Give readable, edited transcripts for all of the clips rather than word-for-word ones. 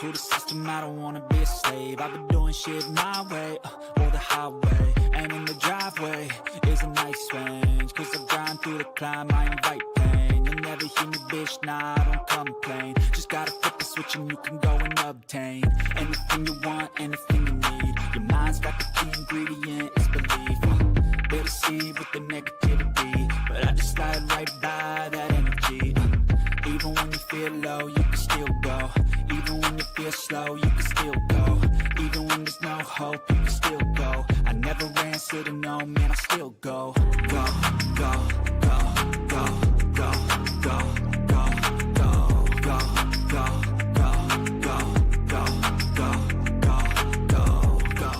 To the system, I don't wanna be a slave. I've been doing shit my way, or the highway. And in the driveway is a nice range. Cause I grind through the climb, I invite pain. You'll never hear me, bitch, nah, I don't complain. Just gotta flip the switch and you can go and obtain anything you want, anything you need. Your mind's got the key ingredient, it's belief. Better see with the negativity, but I just slide right by that energy. Even when you feel low, you can still go. Even when you feel slow, you can still go. Even when there's no hope, you can still go. I never answer to no, man, I still go. Go, go, go, go, go, go, go, go, go, go, go, go, go, go, go.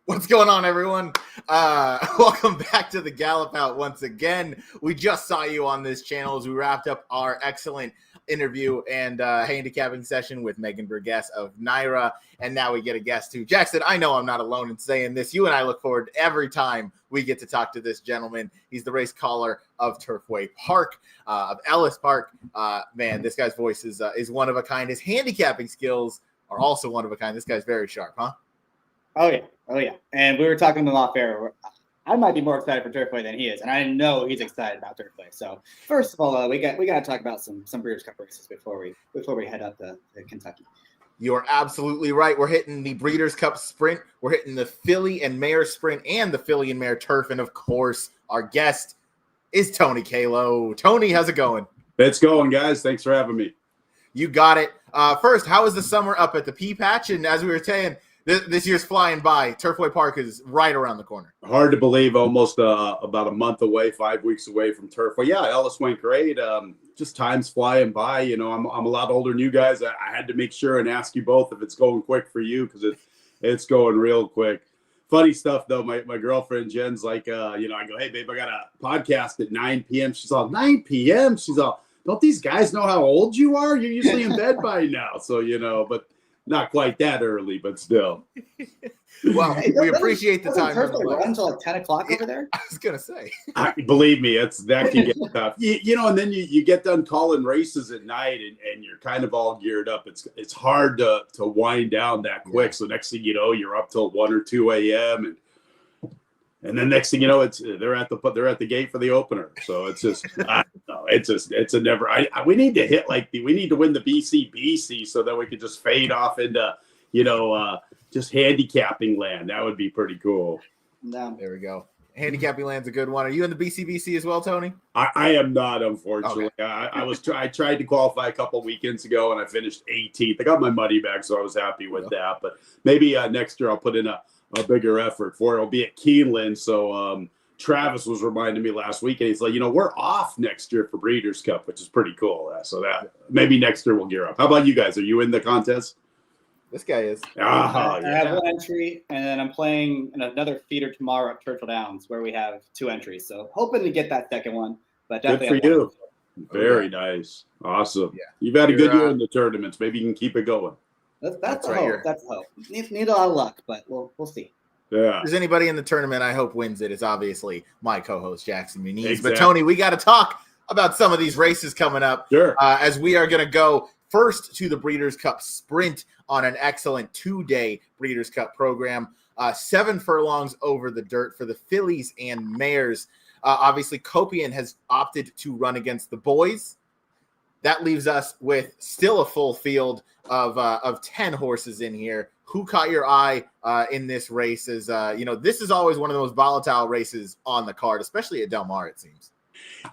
What's going on, everyone? Welcome back to the Gallop Out once again. We just saw you on this channel as we wrapped up our excellent interview and handicapping session with Megan Burgess of Naira, and now we get a guest too. Jackson, I know I'm not alone in saying this. You and I look forward every time we get to talk to this gentleman. He's the race caller of Turfway Park, of Ellis Park. Man, this guy's voice is one of a kind. His handicapping skills are also one of a kind. This guy's very sharp, huh? Oh yeah. And we were talking to him off air. I might be more excited for Turfway than he is, and I know he's excited about Turfway. So first of all, we got to talk about some Breeders' Cup races before we head up to Kentucky. You're absolutely right. We're hitting the Breeders' Cup Sprint. We're hitting the Filly and Mare Sprint and the Filly and Mare Turf. And of course, our guest is Tony Calo. Tony, how's it going? It's going, guys. Thanks for having me. You got it. First, how was the summer up at the Pea Patch? And as we were saying, this year's flying by. Turfway Park is right around the corner. Hard to believe, almost about a month away, 5 weeks away from Turfway. Yeah, Ellis went great. Just time's flying by. You know, I'm a lot older than you guys. I had to make sure and ask you both if it's going quick for you, because it's going real quick. Funny stuff, though. My girlfriend, Jen's like, I go, hey, babe, I got a podcast at 9 p.m. She's all, 9 p.m.? She's all, don't these guys know how old you are? You're usually in bed by now. So, but not quite that early, but still. Well, we appreciate the time. Run until like 10 o'clock over there? I was going to say. Believe me, that can get tough. And then you get done calling races at night and you're kind of all geared up. It's hard to wind down that quick. Yeah. So next thing you know, you're up till 1 or 2 a.m. And then next thing you know, they're at the gate for the opener. So it's just it's a never. We need to hit we need to win the BC so that we could just fade off into just handicapping land. That would be pretty cool. No. There we go. Handicapping land's a good one. Are you in the BC as well, Tony? I am not, unfortunately. Okay. I tried to qualify a couple weekends ago and I finished 18th. I got my money back, so I was happy with that. But maybe next year I'll put in a bigger effort for it. It'll be at Keeneland. So Travis was reminding me last week, and he's like, we're off next year for Breeders' Cup, which is pretty cool. So that maybe next year we'll gear up. How about you guys? Are you in the contest? This guy is. I have one entry, and then I'm playing in another feeder tomorrow at Churchill Downs, where we have 2 entries. So hoping to get that second one. But definitely good for you. Very nice. Awesome. Yeah. You've had a good year in the tournaments. Maybe you can keep it going. That's a hope. That's a hope. Need a lot of luck, but we'll see. Yeah. If there's anybody in the tournament I hope wins it, it's obviously my co-host Jackson Muniz. Exactly. But Tony, we got to talk about some of these races coming up. Sure. As we are going to go first to the Breeders' Cup Sprint on an excellent 2-day Breeders' Cup program. 7 furlongs over the dirt for the fillies and mares. Obviously, Copian has opted to run against the boys. That leaves us with still a full field of 10 horses in here. Who caught your eye in this race? This is always one of the most volatile races on the card, especially at Del Mar, it seems.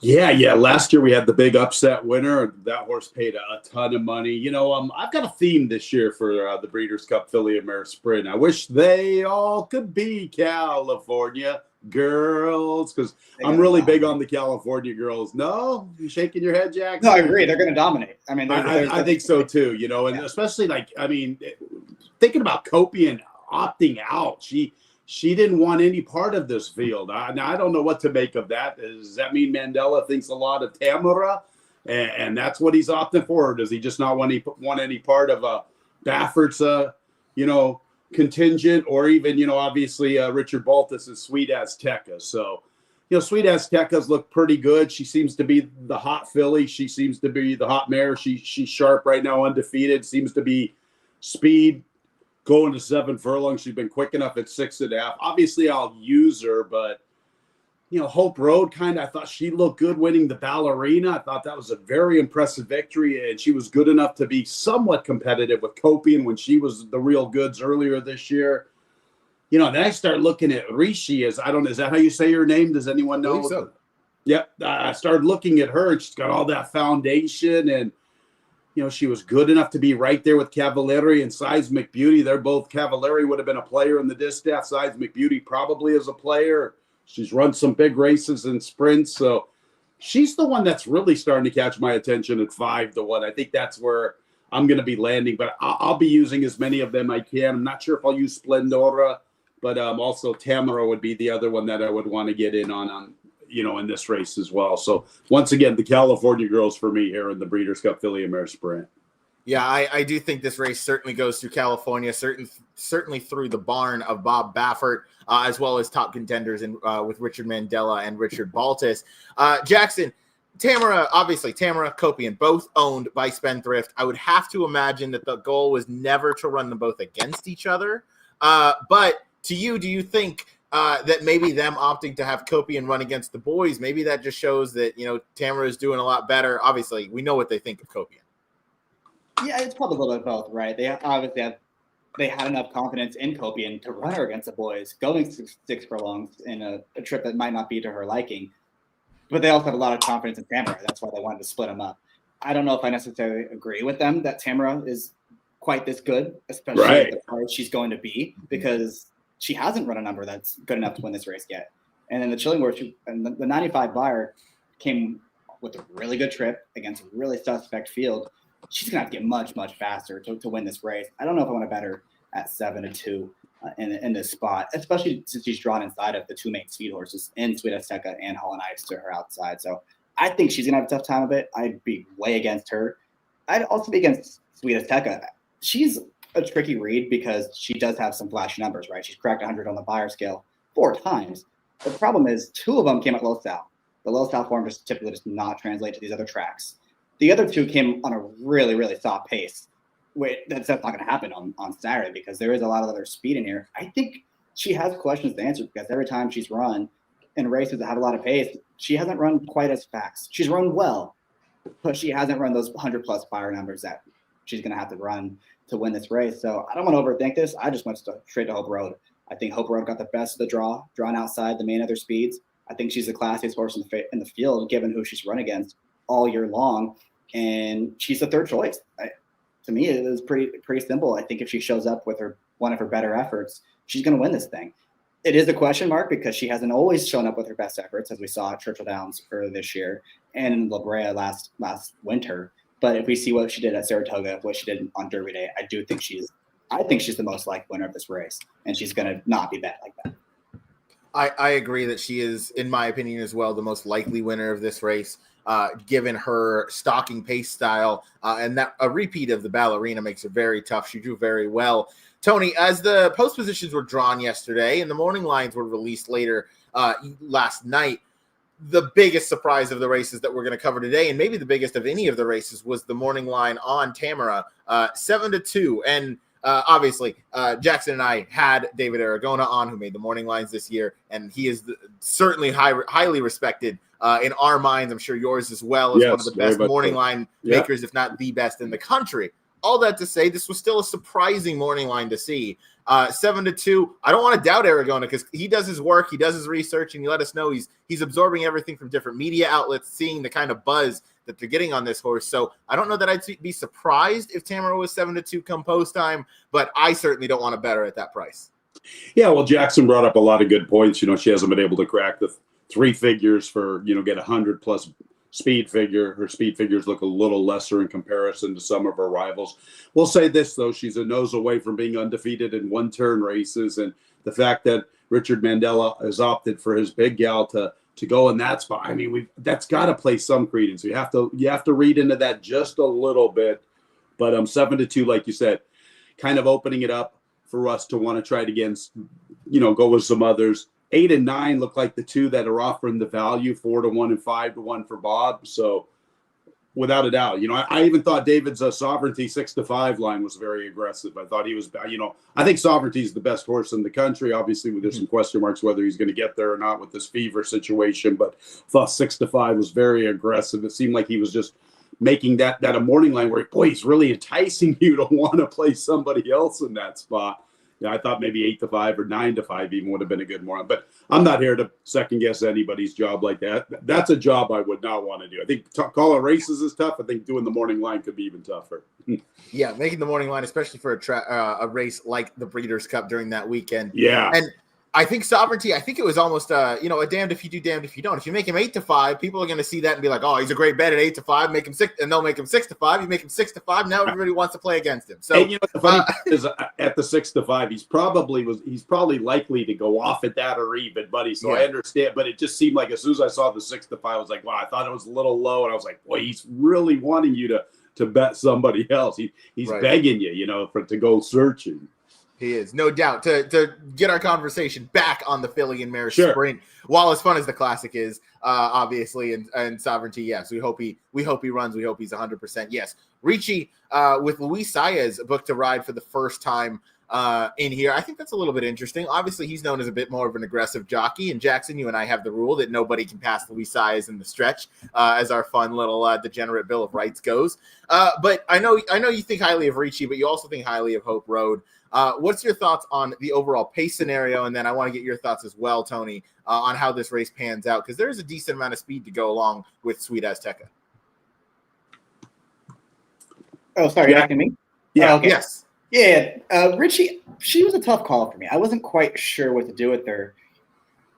Yeah. Last year we had the big upset winner. That horse paid a ton of money. I've got a theme this year for the Breeders' Cup Filly and Mare Sprint. I wish they all could be California girls, because I'm really big on the California girls. No, you shaking your head, Jack? No, I agree. They're going to dominate. I mean, I think so too. And especially thinking about Copian opting out, she didn't want any part of this field. Now I don't know what to make of that. Does that mean Mandela thinks a lot of Tamara, and that's what he's opting for? Or does he just not want any part of Baffert's contingent, or even obviously Richard Baltus is Sweet Azteca? So Sweet Azteca's look pretty good. She seems to be the hot filly. She seems to be the hot mare. She's sharp right now, undefeated. Seems to be speed going to 7 furlongs. She's been quick enough at 6.5. Obviously, I'll use her, but Hope Road I thought she looked good winning the Ballerina. I thought that was a very impressive victory, and she was good enough to be somewhat competitive with Copian when she was the real goods earlier this year. Then I start looking at Rishi is that how you say her name? Does anyone know? I believe so. Yep. I started looking at her, and she's got all that foundation, and she was good enough to be right there with Cavalieri and Seismic Beauty. They're both Cavalieri would have been a player in the distaff. Seismic Beauty probably is a player. She's run some big races and sprints. So she's the one that's really starting to catch my attention at 5-1. I think that's where I'm going to be landing, but I'll be using as many of them I can. I'm not sure if I'll use Splendora, but also Tamara would be the other one that I would want to get in on in this race as well. So once again, the California girls for me here in the Breeders' Cup Filly and Mare Sprint. Yeah, I do think this race certainly goes through California, certainly through the barn of Bob Baffert, as well as top contenders with Richard Mandela and Richard Baltus. Jackson, Tamara, Copian, both owned by Spendthrift. I would have to imagine that the goal was never to run them both against each other. But to you, do you think that maybe them opting to have Copian run against the boys, maybe that just shows that, Tamara is doing a lot better? Obviously, we know what they think of Copian. Yeah, it's probably a little bit of both, right? They had enough confidence in Copian to run her against the boys, going 6 furlongs in a trip that might not be to her liking. But they also have a lot of confidence in Tamara. That's why they wanted to split them up. I don't know if I necessarily agree with them that Tamara is quite this good, especially at the price she's going to be, because she hasn't run a number that's good enough to win this race yet. And then the Chillingworth, and the 95 buyer came with a really good trip against a really suspect field. She's going to have to get much, much faster to win this race. I don't know if I want to bet her at 7-2 in this spot, especially since she's drawn inside of the 2 main speed horses in Sweet Azteca and Holland Ice to her outside. So I think she's going to have a tough time of it. I'd be way against her. I'd also be against Sweet Azteca. She's a tricky read because she does have some flashy numbers, right? She's cracked 100 on the buyer scale 4 times. The problem is 2 of them came at low style. The low style form just typically does not translate to these other tracks. The other 2 came on a really, really soft pace. That's not going to happen on Saturday because there is a lot of other speed in here. I think she has questions to answer because every time she's run in races that have a lot of pace, she hasn't run quite as fast. She's run well, but she hasn't run those 100-plus buyer numbers that she's going to have to run to win this race. So I don't want to overthink this. I just went straight to Hope Road. I think Hope Road got the best of the drawn outside the main other speeds. I think she's the classiest horse in the field, given who she's run against all year long. And she's the third choice. To me, it was pretty simple. I think if she shows up with one of her better efforts, she's going to win this thing. It is a question mark because she hasn't always shown up with her best efforts, as we saw at Churchill Downs earlier this year and in La Brea last winter. But if we see what she did at Saratoga, what she did on Derby Day, I think she's the most likely winner of this race, and she's going to not be bet like that. I agree that she is, in my opinion as well, the most likely winner of this race. Given her stalking pace style, and that a repeat of the Ballerina makes her very tough. She drew very well. Tony, as the post positions were drawn yesterday and the morning lines were released later last night, the biggest surprise of the races that we're going to cover today, and maybe the biggest of any of the races, was the morning line on Tamara, 7-2. And obviously, Jackson and I had David Aragona on, who made the morning lines this year, and he is certainly highly respected in our minds. I'm sure yours as well, as one of the best morning line makers, if not the best in the country. All that to say, this was still a surprising morning line to see. 7-2. I don't want to doubt Aragona because he does his work, he does his research, and he let us know he's absorbing everything from different media outlets, seeing the kind of buzz that they're getting on this horse. So I don't know that I'd be surprised if Tamara was 7-2 come post time, but I certainly don't want to bet her at that price. Yeah, well, Jackson brought up a lot of good points. She hasn't been able to crack the 3 figures for, get 100-plus speed figure. Her speed figures look a little lesser in comparison to some of her rivals. We'll say this, though. She's a nose away from being undefeated in one-turn races, and the fact that Richard Mandela has opted for his big gal to go in that spot, I mean, that's got to play some credence. You have to read into that just a little bit. But 7-2, like you said, kind of opening it up for us to want to try it against, go with some others. 8 and 9 look like the two that are offering the value, 4-1 and 5-1 for Bob. So without a doubt, I even thought David's Sovereignty 6-5 line was very aggressive. I thought he was, I think Sovereignty is the best horse in the country. Obviously, there's some question marks whether he's going to get there or not with this fever situation, but I thought 6-5 was very aggressive. It seemed like he was just making that a morning line where, boy, he's really enticing you to want to play somebody else in that spot. Yeah, I thought maybe 8-5 or 9-5 even would have been a good morning. But I'm not here to second guess anybody's job like that. That's a job I would not want to do. I think calling races is tough. I think doing the morning line could be even tougher. Yeah, making the morning line, especially for a race like the Breeders' Cup during that weekend. Yeah. And I think Sovereignty, I think it was almost, a damned if you do, damned if you don't. If you make him 8-5, people are going to see that and be like, oh, he's a great bet at 8-5, make him 6, and they'll make him 6-5. You make him 6-5, now everybody wants to play against him. So, and the funny thing is, at the 6-5, he's probably likely to go off at that or even, buddy. So I understand, but it just seemed like as soon as I saw the 6-5, I was like, wow, I thought it was a little low, and I was like, boy, he's really wanting you to bet somebody else. He's begging you, to go searching. He is, no doubt. To get our conversation back on the filly and Mare sprint, while as fun as the classic is, obviously, and Sovereignty, yes, we hope he runs. We hope he's 100%. Yes, Ricci with Luis Saez booked to ride for the first time in here. I think that's a little bit interesting. Obviously, he's known as a bit more of an aggressive jockey. And Jackson, you and I have the rule that nobody can pass Luis Saez in the stretch, as our fun little degenerate Bill of Rights goes. But I know you think highly of Ricci, but you also think highly of Hope Road. What's your thoughts on the overall pace scenario? And then I want to get your thoughts as well, Tony, on how this race pans out, because there is a decent amount of speed to go along with Sweet Azteca. Oh, sorry, you're asking me? Yeah. Okay. Yes. Yeah. Ricci, she was a tough call for me. I wasn't quite sure what to do with her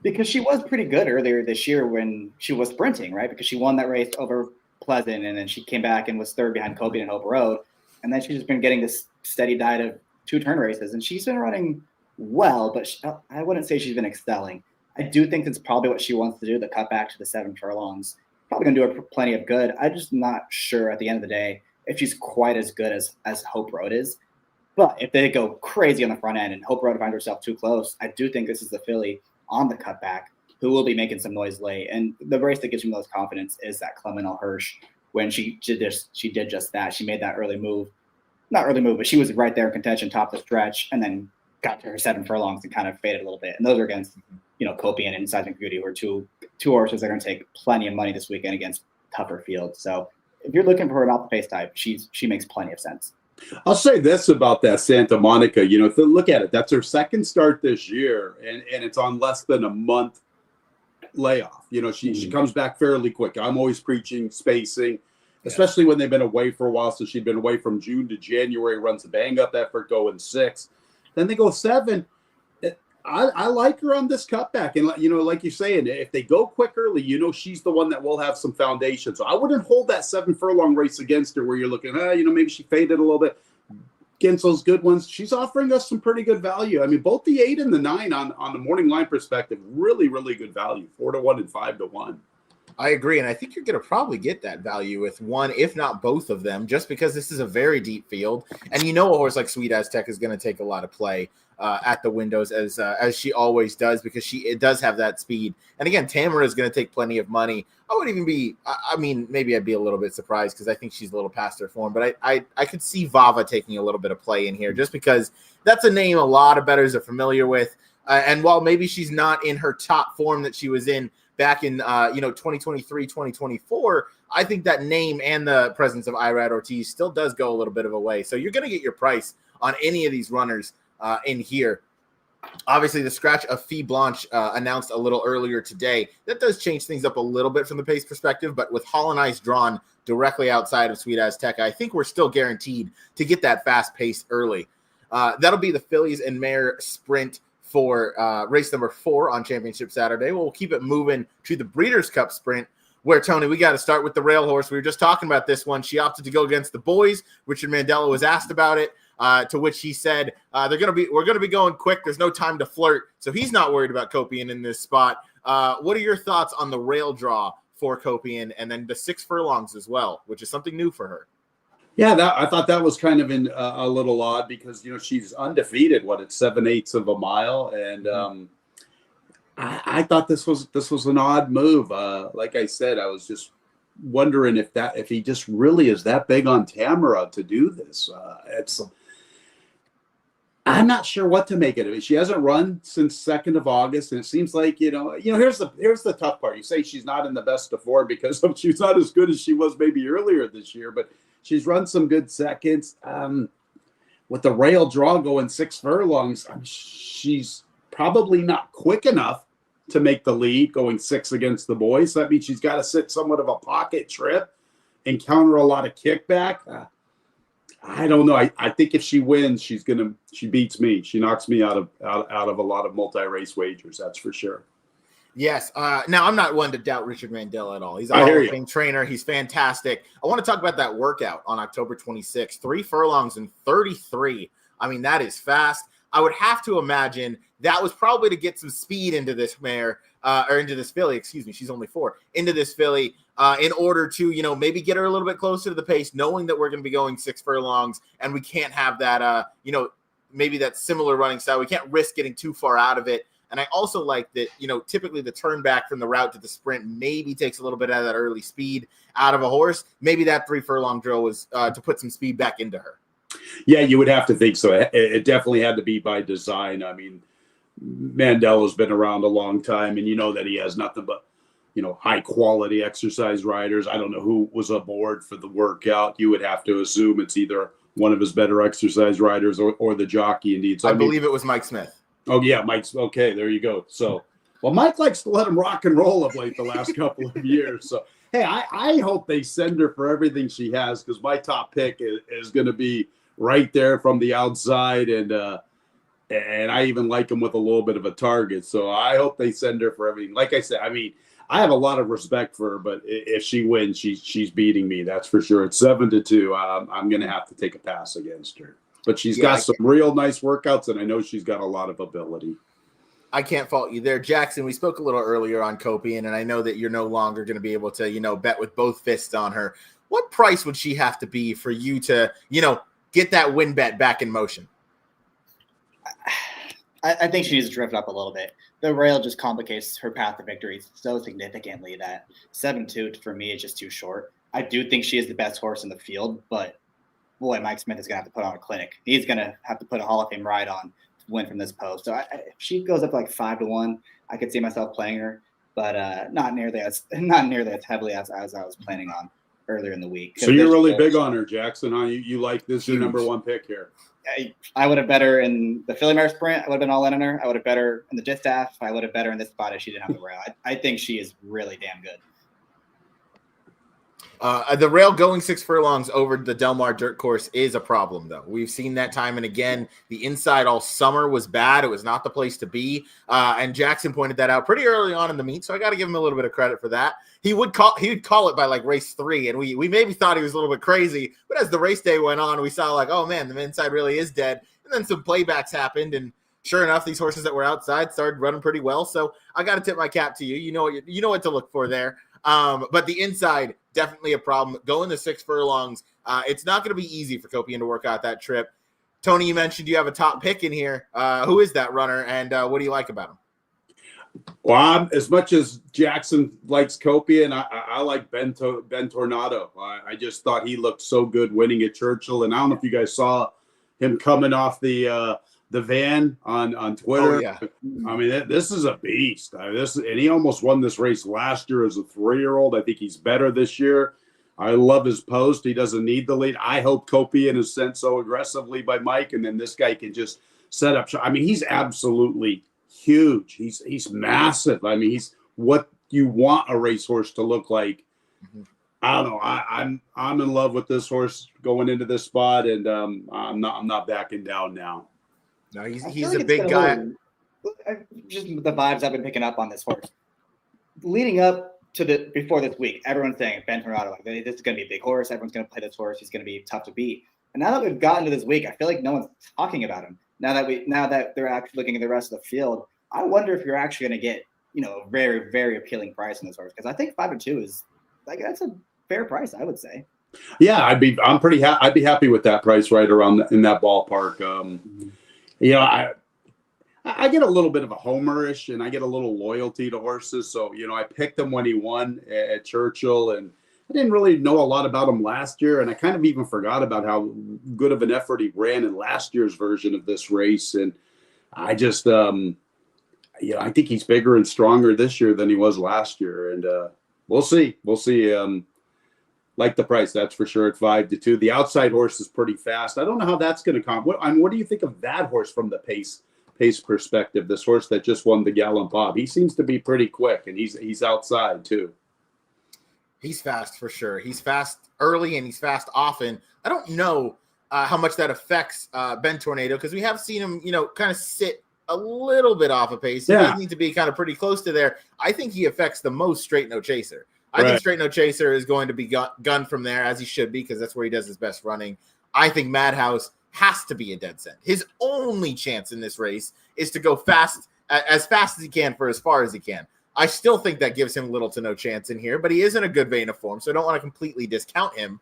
because she was pretty good earlier this year when she was sprinting, right? Because she won that race over Pleasant, and then she came back and was third behind Kobe and Hope Road. And then she's just been getting this steady diet of 2 turn races, and she's been running well, but I wouldn't say she's been excelling. I do think that's probably what she wants to do, the cut back to the 7 furlongs. Probably going to do her plenty of good. I'm just not sure at the end of the day if she's quite as good as Hope Road is. But if they go crazy on the front end and Hope Road finds herself too close, I do think this is the filly on the cutback who will be making some noise late. And the race that gives me most confidence is that Clement Hirsch, when she did just that. She made that early move. Not early move, but she was right there in contention, top the stretch, and then got to her 7 furlongs and kind of faded a little bit. And those are against, Copian and Seismic Beauty, who are two horses that are going to take plenty of money this weekend against tougher fields. So if you're looking for an off the pace type, she makes plenty of sense. I'll say this about that Santa Monica. If you look at it, that's her second start this year, and it's on less than a month layoff. She comes back fairly quick. I'm always preaching spacing. Especially when they've been away for a while. So she'd been away from June to January, runs a bang-up effort going 6. Then they go 7. I like her on this cutback. And, like you're saying, if they go quick early, she's the one that will have some foundation. So I wouldn't hold that 7 furlong race against her where you're looking, maybe she faded a little bit. Against those good ones, she's offering us some pretty good value. I mean, both the 8 and the 9 on the morning line perspective, really, really good value, 4-1 and 5-1. I agree, and I think you're going to probably get that value with one, if not both of them, just because this is a very deep field, and a horse like Sweet Aztec is going to take a lot of play at the windows as she always does, because it does have that speed. And again, Tamara is going to take plenty of money. I wouldn't even be, maybe I'd be a little bit surprised because I think she's a little past her form, but I could see Vava taking a little bit of play in here just because that's a name a lot of bettors are familiar with. And while maybe she's not in her top form that she was in back in 2023, 2024, I think that name and the presence of Irad Ortiz still does go a little bit of a way. So you're going to get your price on any of these runners in here. Obviously, the scratch of Fee Blanche announced a little earlier today. That does change things up a little bit from the pace perspective, but with Holland Ice drawn directly outside of Sweet Azteca, I think we're still guaranteed to get that fast pace early. That'll be the fillies and Mare sprint for race number 4 on Championship Saturday. We'll keep it moving to the Breeders' Cup Sprint, where, Tony, we got to start with the rail horse. We were just talking about this one. She opted to go against the boys. Richard Mandela was asked about it, to which he said, we're going to be going quick. There's no time to flirt. So he's not worried about Kopian in this spot. What are your thoughts on the rail draw for Kopian and then the 6 furlongs as well, which is something new for her? Yeah, I thought that was kind of a little odd because, she's undefeated, it's 7/8 of a mile. And I thought this was an odd move. Like I said, I was just wondering if he just really is that big on Tamara to do this. I'm not sure what to make of it. She hasn't run since 2nd of August, and it seems like here's the tough part. You say she's not in the best of form because she's not as good as she was maybe earlier this year, but she's run some good seconds. With the rail draw going 6 furlongs, she's probably not quick enough to make the lead going 6 against the boys. So that means she's got to sit somewhat of a pocket trip and counter a lot of kickback. I don't know. I think if she wins, she beats me. She knocks me out of a lot of multi-race wagers. That's for sure. Yes. Now, I'm not one to doubt Richard Mandel at all. He's a Hall of Fame trainer. He's fantastic. I want to talk about that workout on October 26th. 3 furlongs and 33. I mean, that is fast. I would have to imagine that was probably to get some speed into this mare, or into this filly. Excuse me. She's only 4. Into this filly, in order to, maybe get her a little bit closer to the pace, knowing that we're going to be going 6 furlongs and we can't have that, maybe that similar running style. We can't risk getting too far out of it. And I also like that, typically the turn back from the route to the sprint maybe takes a little bit of that early speed out of a horse. Maybe that 3 furlong drill was to put some speed back into her. Yeah, you would have to think so. It definitely had to be by design. I mean, Mandel has been around a long time, and you know that he has nothing but, high quality exercise riders. I don't know who was aboard for the workout. You would have to assume it's either one of his better exercise riders or the jockey indeed. So I believe it was Mike Smith. Oh, yeah, Mike's okay. There you go. So, well, Mike likes to let him rock and roll of late the last couple of years. So, hey, I hope they send her for everything she has, because my top pick is going to be right there from the outside, and I even like him with a little bit of a target. So I hope they send her for everything. Like I said, I mean, I have a lot of respect for her, but if she wins, she's beating me. That's for sure. It's 7-2. I'm going to have to take a pass against her. But she's got some real nice workouts, and I know she's got a lot of ability. I can't fault you there. Jackson, we spoke a little earlier on Copian, and I know that you're no longer going to be able to, bet with both fists on her. What price would she have to be for you to, get that win bet back in motion? I think she needs to drift up a little bit. The rail just complicates her path to victory so significantly that 7-2 for me is just too short. I do think she is the best horse in the field, but boy, Mike Smith is going to have to put on a clinic. He's going to have to put a Hall of Fame ride on to win from this post. So if she goes up like 5-1, I could see myself playing her, but not nearly as heavily as I was planning on earlier in the week. So you're really big on her, Jackson, huh? You like this your number 1 pick here? I would have bet her in the Philly Mare Sprint. I would have been all in on her. I would have bet her in the distaff. I would have bet her in this spot if she didn't have the rail. I think she is really damn good. The rail going 6 furlongs over the Del Mar dirt course is a problem, though. We've seen that time and again. The inside all summer was bad. It was not the place to be. And Jackson pointed that out pretty early on in the meet, so I got to give him a little bit of credit for that. He would call it by like race 3, and we maybe thought he was a little bit crazy. But as the race day went on, we saw like, oh man, the inside really is dead. And then some playbacks happened, and sure enough, these horses that were outside started running pretty well. So I got to tip my cap to you. You know what to look for there. But the inside, definitely a problem. Going to 6 furlongs, it's not going to be easy for Copian to work out that trip. Tony, you mentioned you have a top pick in here. Who is that runner, and what do you like about him? Well, as much as Jackson likes Copian, I like Ben Tornado. I just thought he looked so good winning at Churchill, and I don't know if you guys saw him coming off the van on Twitter. Oh, yeah. I mean, this is a beast. And he almost won this race last year as a 3-year-old. I think he's better this year. I love his post. He doesn't need the lead. I hope Copian is sent so aggressively by Mike, and then this guy can just set up. I mean, he's absolutely huge. He's massive. I mean, he's what you want a racehorse to look like. Mm-hmm. I don't know. I'm in love with this horse going into this spot, and I'm not backing down now. No, he's a big guy. Just the vibes I've been picking up on this horse. Leading up to before this week, everyone's saying Ben Tornado, like, this is going to be a big horse. Everyone's going to play this horse. He's going to be tough to beat. And now that we've gotten to this week, I feel like no one's talking about him. Now that they're actually looking at the rest of the field, I wonder if you're actually going to get a very, very appealing price on this horse, because I think 5-2 is that's a fair price, I would say. Yeah, I'd be happy with that price right around in that ballpark. I I get a little bit of a homerish, and I get a little loyalty to horses. So, I picked him when he won at Churchill, and I didn't really know a lot about him last year. And I kind of even forgot about how good of an effort he ran in last year's version of this race. And I just, I think he's bigger and stronger this year than he was last year. And we'll see. We'll see. Like the price, that's for sure, at 5-2. The outside horse is pretty fast. I don't know how that's going to come. What do you think of that horse from the pace perspective? This horse that just won the Gallop Out. He seems to be pretty quick, and he's outside too. He's fast for sure. He's fast early and he's fast often. I don't know how much that affects Ben Tornado, because we have seen him, kind of sit a little bit off of pace. He does need to be kind of pretty close to there. I think he affects the most Straight No Chaser. I think Straight No Chaser is going to be gunned from there, as he should be, because that's where he does his best running. I think Madhouse has to be a dead scent. His only chance in this race is to go fast as he can for as far as he can. I still think that gives him little to no chance in here, but he is in a good vein of form, so I don't want to completely discount him.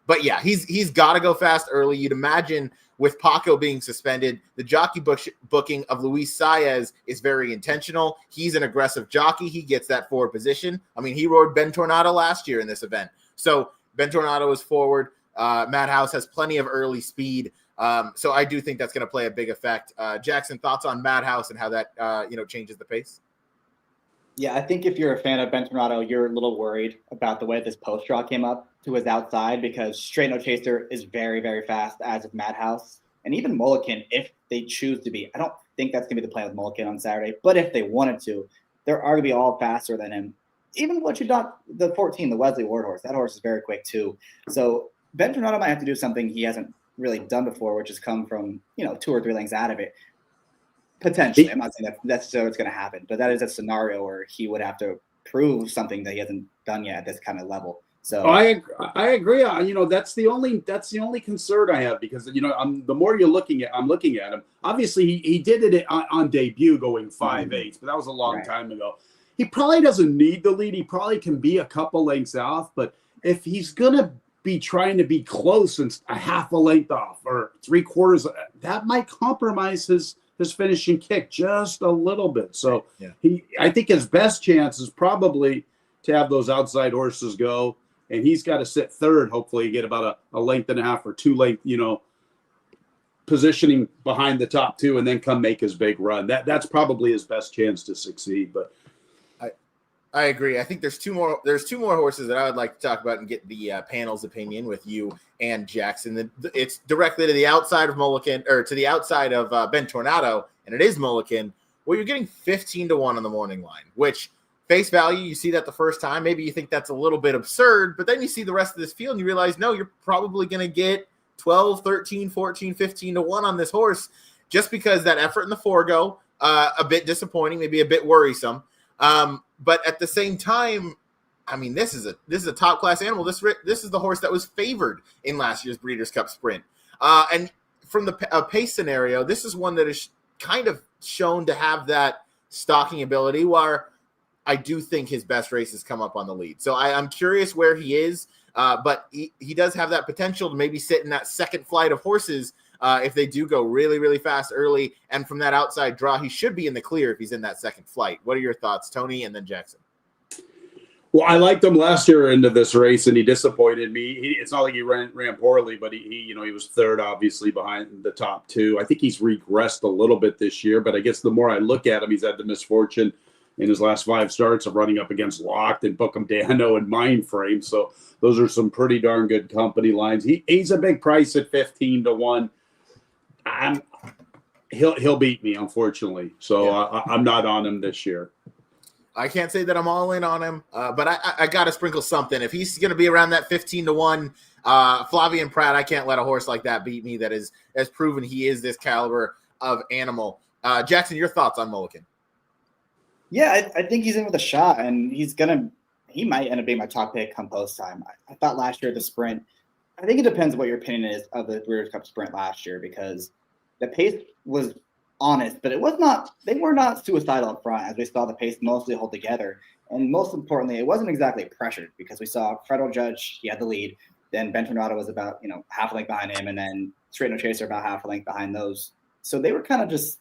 But yeah, he's got to go fast early. You'd imagine with Paco being suspended, the jockey booking of Luis Saez is very intentional. He's an aggressive jockey. He gets that forward position. I mean, he rode Ben Tornado last year in this event. So Ben Tornado is forward. Madhouse has plenty of early speed. So I do think that's going to play a big effect. Jackson, thoughts on Madhouse and how that changes the pace? Yeah, I think if you're a fan of Ben Tornado, you're a little worried about the way this post draw came up to his outside, because Straight No Chaser is very, very fast, as of Madhouse. And even Mulligan, if they choose to be. I don't think that's going to be the plan with Mulligan on Saturday, but if they wanted to, they're arguably all faster than him. Even what you got, the 14, the Wesley Ward horse, that horse is very quick too. So Ben Tornado might have to do something he hasn't really done before, which has come from, 2 or 3 lengths out of it. Potentially. I'm not saying that's what's going to happen, but that is a scenario where he would have to prove something that he hasn't done yet at this kind of level. So I agree. That's the only concern I have, because the more I'm looking at him. Obviously, he did it on debut going 5/8, but that was a long time ago. He probably doesn't need the lead. He probably can be a couple lengths off, but if he's gonna be trying to be close and a half a length off or 3/4, that might compromise his finishing kick just a little bit. So I think his best chance is probably to have those outside horses go, and he's got to sit third, hopefully get about a length and a half or 2 length, positioning behind the top 2, and then come make his big run. That's probably his best chance to succeed. But I agree. I think there's two more horses that I would like to talk about and get the panel's opinion with you and Jackson. It's directly to the outside of Mulligan, or to the outside of Ben Tornado, and it is Mulligan. Well, you're getting 15-1 on the morning line, which face value, you see that the first time, maybe you think that's a little bit absurd, but then you see the rest of this field and you realize, no, you're probably going to get 12, 13, 14, 15-1 on this horse, just because that effort in the forego, a bit disappointing, maybe a bit worrisome. But at the same time, I mean, this is a top class animal. This is the horse that was favored in last year's Breeders' Cup Sprint. And from the pace scenario, this is one that is kind of shown to have that stalking ability, where I do think his best races come up on the lead. So I'm curious where he is, but he does have that potential to maybe sit in that second flight of horses if they do go really, really fast early. And from that outside draw, he should be in the clear if he's in that second flight. What are your thoughts, Tony, and then Jackson? Well, I liked him last year into this race, and he disappointed me. It's not like he ran poorly, but he was third, obviously, behind the top 2. I think he's regressed a little bit this year, but I guess the more I look at him, he's had the misfortune in his last 5 starts of running up against Locked and Bookham Dano and Mindframe. So those are some pretty darn good company lines. He's a big price at 15-1. He'll beat me, unfortunately. So I'm not on him this year. I can't say that I'm all in on him, but I got to sprinkle something. If he's going to be around that 15-1, Flavian Pratt, I can't let a horse like that beat me. That has proven he is this caliber of animal. Jackson, your thoughts on Mulligan? Yeah, I think he's in with a shot, and he might end up being my top pick come post time. I thought last year the sprint, I think it depends on what your opinion is of the Breeders' Cup Sprint last year, because the pace was honest, but they were not suicidal up front, as we saw the pace mostly hold together. And most importantly, it wasn't exactly pressured, because we saw Federal Judge, he had the lead. Then Ben Tornado was about, half a length behind him, and then Straight No Chaser about half a length behind those. So they were kind of just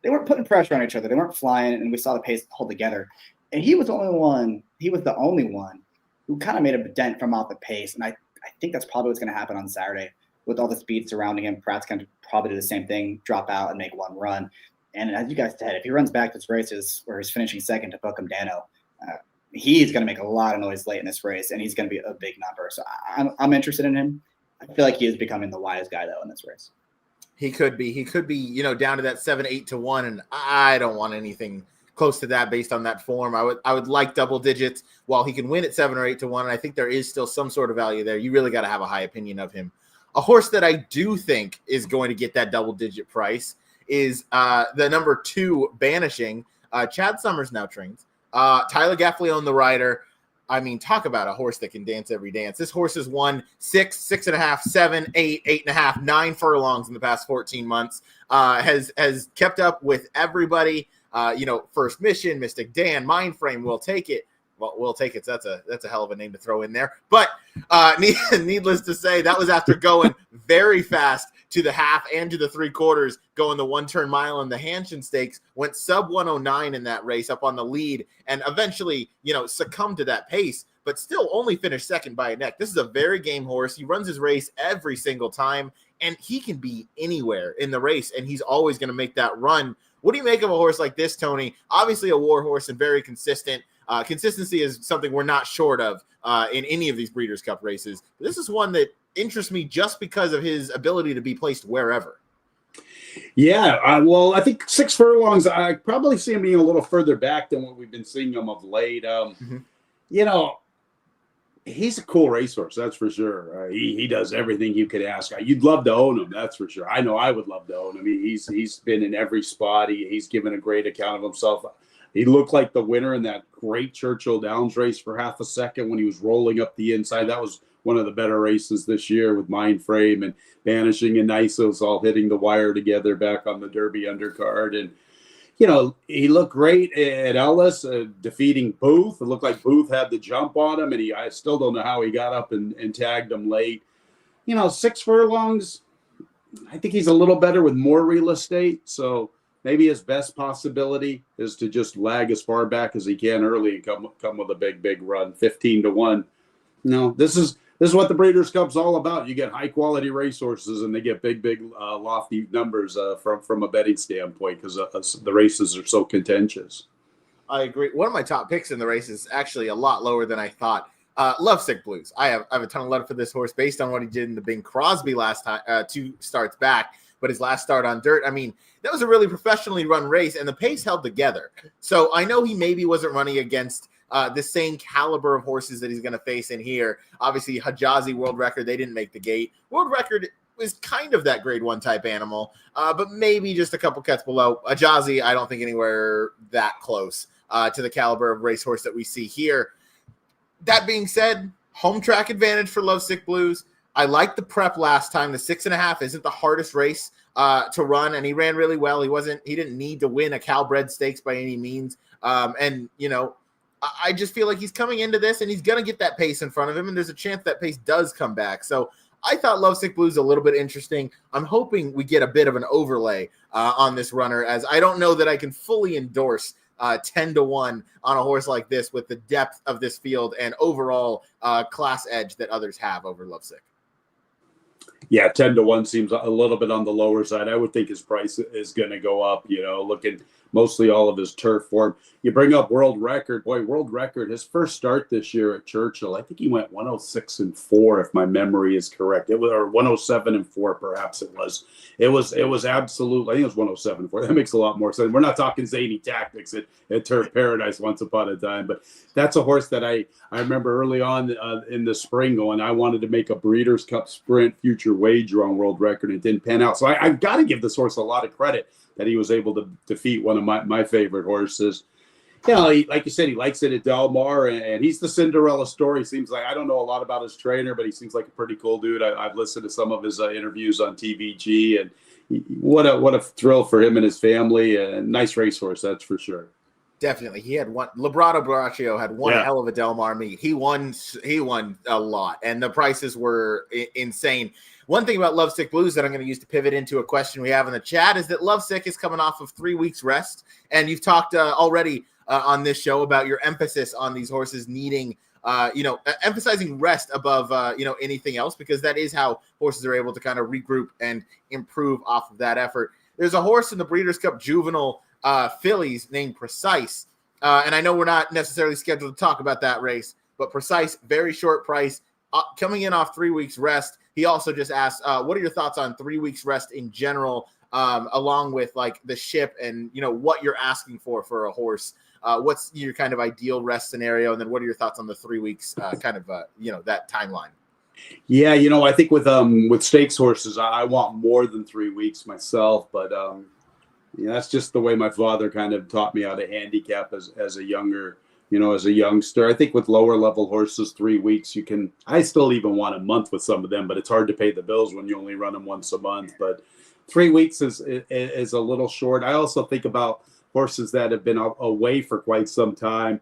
they weren't putting pressure on each other. They weren't flying, and we saw the pace hold together. And he was the only one who kind of made a dent from off the pace. And I think that's probably what's going to happen on Saturday with all the speed surrounding him. Pratt's going to probably do the same thing, drop out and make one run. And as you guys said, if he runs back this races where he's finishing second to Bookham Dano, he's going to make a lot of noise late in this race, and he's going to be a big number. So I'm interested in him. I feel like he is becoming the wise guy, though, in this race. He could be, down to that 7-8 to 1, and I don't want anything close to that based on that form. I would like double digits. While he can win at 7 or 8 to 1, and I think there is still some sort of value there. You really got to have a high opinion of him. A horse that I do think is going to get that double digit price is the number 2 Banishing. Chad Summers now trains. Tyler Gaffley on the rider. I mean, talk about a horse that can dance every dance. This horse has won 6, 6.5, 7, 8, 8.5, 9 furlongs in the past 14 months. Has kept up with everybody. First Mission, Mystic Dan, Mindframe, Will Take It. Well, Will Take It. That's a hell of a name to throw in there. But needless to say, that was after going very fast to the half and to the 3/4, going the 1-turn mile in the Hanshin Stakes, went sub 109 in that race up on the lead, and eventually, succumbed to that pace, but still only finished second by a neck. This is a very game horse. He runs his race every single time, and he can be anywhere in the race, and he's always going to make that run. What do you make of a horse like this, Tony? Obviously a war horse and very consistent. Consistency is something we're not short of in any of these Breeders' Cup races. This is one that interests me just because of his ability to be placed wherever. Yeah, well, I think 6 furlongs, I probably see him being a little further back than what we've been seeing him of late. He's a cool racehorse, that's for sure. He does everything you could ask. You'd love to own him, that's for sure. I know I would love to own him. He's been in every spot. He's given a great account of himself. He looked like the winner in that great Churchill Downs race for half a second when he was rolling up the inside. That was one of the better races this year with Mindframe and Banishing and Nisos all hitting the wire together back on the Derby undercard. And, he looked great at Ellis, defeating Booth. It looked like Booth had the jump on him, and I still don't know how he got up and tagged him late. 6 furlongs, I think he's a little better with more real estate. So maybe his best possibility is to just lag as far back as he can early and come with a big run, 15 to 1. This is what the Breeders' Cup's all about. You get high quality racehorses, and they get big lofty numbers from a betting standpoint because the races are so contentious. I agree. One of my top picks in the race is actually a lot lower than I thought. Lovesick Blues. I have a ton of love for this horse based on what he did in the Bing Crosby last time, 2 starts back. But his last start on dirt, that was a really professionally run race, and the pace held together. So I know he maybe wasn't running against the same caliber of horses that he's going to face in here. Obviously, Hijazi World Record, they didn't make the gate. World Record was kind of that grade 1 type animal, but maybe just a couple cuts below. Hijazi, I don't think anywhere that close to the caliber of racehorse that we see here. That being said, home track advantage for Lovesick Blues. I liked the prep last time. The 6.5 isn't the hardest race to run, and he ran really well. He didn't need to win a Calbred Stakes by any means. I just feel like he's coming into this, and he's going to get that pace in front of him, and there's a chance that pace does come back. So I thought Lovesick Blues a little bit interesting. I'm hoping we get a bit of an overlay on this runner, as I don't know that I can fully endorse 10 to 1 on a horse like this with the depth of this field and overall class edge that others have over Lovesick. Yeah, 10 to 1 seems a little bit on the lower side. I would think his price is going to go up, looking mostly all of his turf form. You bring up World Record. Boy, World Record, his first start this year at Churchill, I think he went 106-4, if my memory is correct. It was, or 107-4, perhaps it was. It was absolutely, I think it was 107-4. That makes a lot more sense. We're not talking zany tactics at Turf Paradise once upon a time, but that's a horse that I remember early on in the spring going, I wanted to make a Breeders' Cup Sprint future wager on World Record, and it didn't pan out. So I've got to give this horse a lot of credit that he was able to defeat one of my favorite horses. Like you said, he likes it at Del Mar, and he's the Cinderella story. Seems like, I don't know a lot about his trainer, but he seems like a pretty cool dude. I've listened to some of his interviews on TVG, and what a thrill for him and his family. A nice racehorse, that's for sure. Definitely. He had one. Librato Braccio had one Yeah. hell of a Del Mar meet. He won a lot, and the prices were insane. One thing about Lovesick Blues that I'm going to use to pivot into a question we have in the chat is that Lovesick is coming off of 3 weeks rest, and you've talked already on this show about your emphasis on these horses needing, emphasizing rest above, anything else, because that is how horses are able to kind of regroup and improve off of that effort. There's a horse in the Breeders' Cup Juvenile fillies named Precise, and I know we're not necessarily scheduled to talk about that race, but Precise, very short price, coming in off 3 weeks rest. He also just asked, what are your thoughts on 3 weeks rest in general, along with like the ship and what you're asking for a horse? What's your kind of ideal rest scenario, and then what are your thoughts on the 3 weeks that timeline? Yeah, I think with stakes horses, I want more than 3 weeks myself, but that's just the way my father kind of taught me how to handicap as a younger, as a youngster. I think with lower level horses, 3 weeks, I still even want a month with some of them, but it's hard to pay the bills when you only run them once a month. But 3 weeks is a little short. I also think about horses that have been away for quite some time,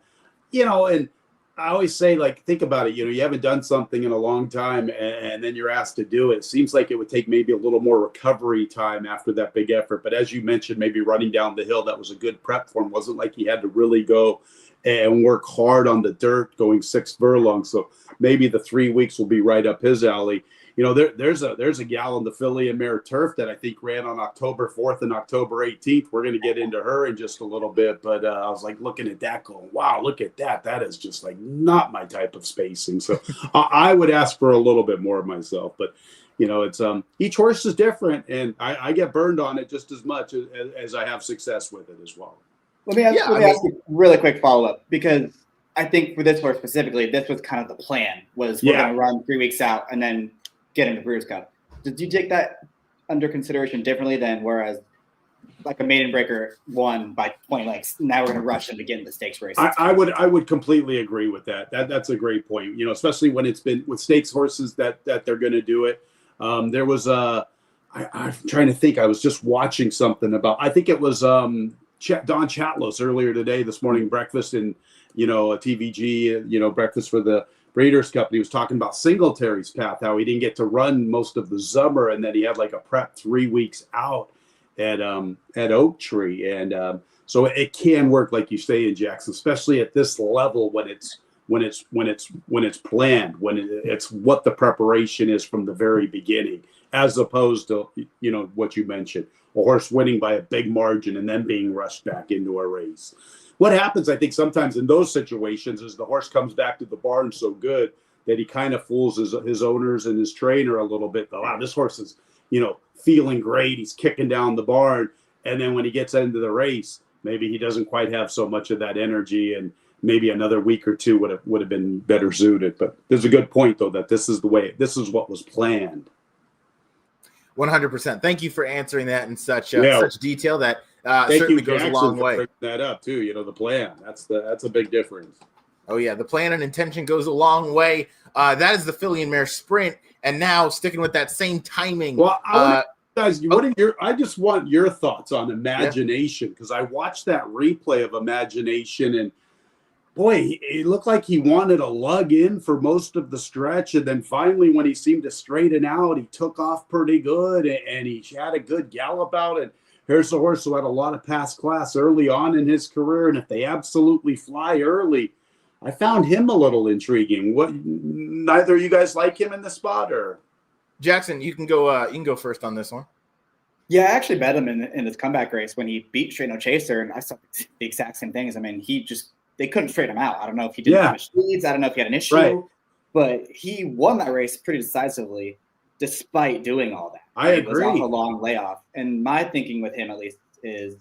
and I always say, like, think about it. You haven't done something in a long time, and then you're asked to do it. Seems like it would take maybe a little more recovery time after that big effort. But as you mentioned, maybe running down the hill, that was a good prep for him. Wasn't like he had to really go and work hard on the dirt going 6 furlongs. So maybe the 3 weeks will be right up his alley. There's a gal in the filly and Mare turf that I think ran on October 4th and October 18th. We're going to get into her in just a little bit, but I was like looking at that going, wow, look at that. That is just like not my type of spacing. So I would ask for a little bit more of myself, but it's each horse is different, and I get burned on it just as much as I have success with it as well. Let me ask you a really quick follow-up, because I think for this horse specifically, this was kind of the plan, was we're going to run 3 weeks out and then get into Breeders' Cup. Did you take that under consideration differently than whereas like a maiden breaker won by 20 lengths, now we're going to rush him to get in the stakes race? I would completely agree with that. That's a great point. Especially when it's been with stakes horses that they're going to do it. There was I'm trying to think. I was just watching something about. I think it was Don Chatlos earlier today, this morning breakfast in a TVG. Breakfast for the Breeders' Cup. He was talking about Singletary's path, how he didn't get to run most of the summer, and then he had like a prep 3 weeks out at Oak Tree, and so it can work like you say in Jackson, especially at this level when it's planned, when it's what the preparation is from the very beginning, as opposed to what you mentioned, a horse winning by a big margin and then being rushed back into a race. What happens, I think, sometimes in those situations is the horse comes back to the barn so good that he kind of fools his owners and his trainer a little bit. Wow, this horse is, feeling great. He's kicking down the barn. And then when he gets into the race, maybe he doesn't quite have so much of that energy, and maybe another week or two would have been better suited. But there's a good point, though, that this is what was planned. 100%. Thank you for answering that in such detail. That certainly goes a long way. Bringing that up too, the plan. That's a big difference. Oh yeah, the plan and intention goes a long way. That is the filly and Mare sprint, and now sticking with that same timing. Well, I just want your thoughts on Imagination, because I watched that replay of Imagination, and boy, it looked like he wanted to lug in for most of the stretch, and then finally, when he seemed to straighten out, he took off pretty good, and he had a good gallop out. And here's a horse who had a lot of past class early on in his career, and if they absolutely fly early, I found him a little intriguing. Neither of you guys like him in the spot, or Jackson? You can go first on this one. Yeah, I actually bet him in his comeback race when he beat Straight No Chaser, and I saw the exact same things. I mean, they couldn't straighten him out. I don't know if he didn't finish leads. I don't know if he had an issue, but he won that race pretty decisively despite doing all that. I agree. It was off a long layoff. And my thinking with him, at least, is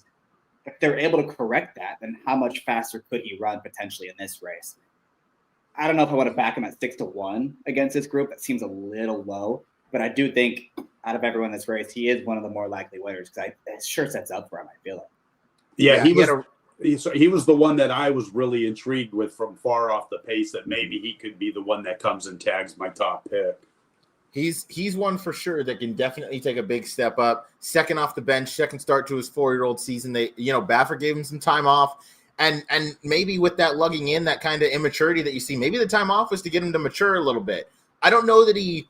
if they're able to correct that, then how much faster could he run potentially in this race? I don't know if I want to back him at 6-1 against this group. That seems a little low, but I do think out of everyone in this race, he is one of the more likely winners, because it sure sets up for him, I feel like. Yeah, he was the one that I was really intrigued with from far off the pace, that maybe he could be the one that comes and tags my top pick. He's one for sure that can definitely take a big step up. Second off the bench, second start to his 4-year-old season. Baffert gave him some time off. And maybe with that lugging in, that kind of immaturity that you see, maybe the time off was to get him to mature a little bit. I don't know that he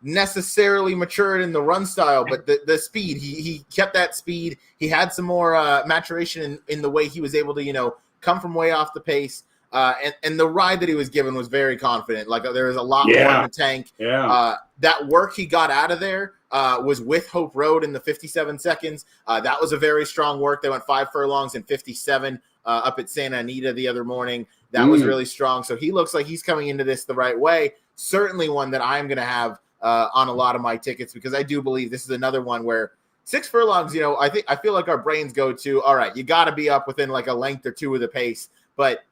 necessarily matured in the run style, but the speed, he kept that speed. He had some more maturation in the way he was able to, come from way off the pace. And the ride that he was given was very confident. Like there was a lot more in the tank. Yeah. That work he got out of there was with Hope Road in the 57 seconds. That was a very strong work. They went 5 furlongs in 57 up at Santa Anita the other morning. That was really strong. So he looks like he's coming into this the right way. Certainly one that I'm going to have on a lot of my tickets, because I do believe this is another one where 6 furlongs, I feel like our brains go to, all right, you got to be up within like a length or two of the pace. But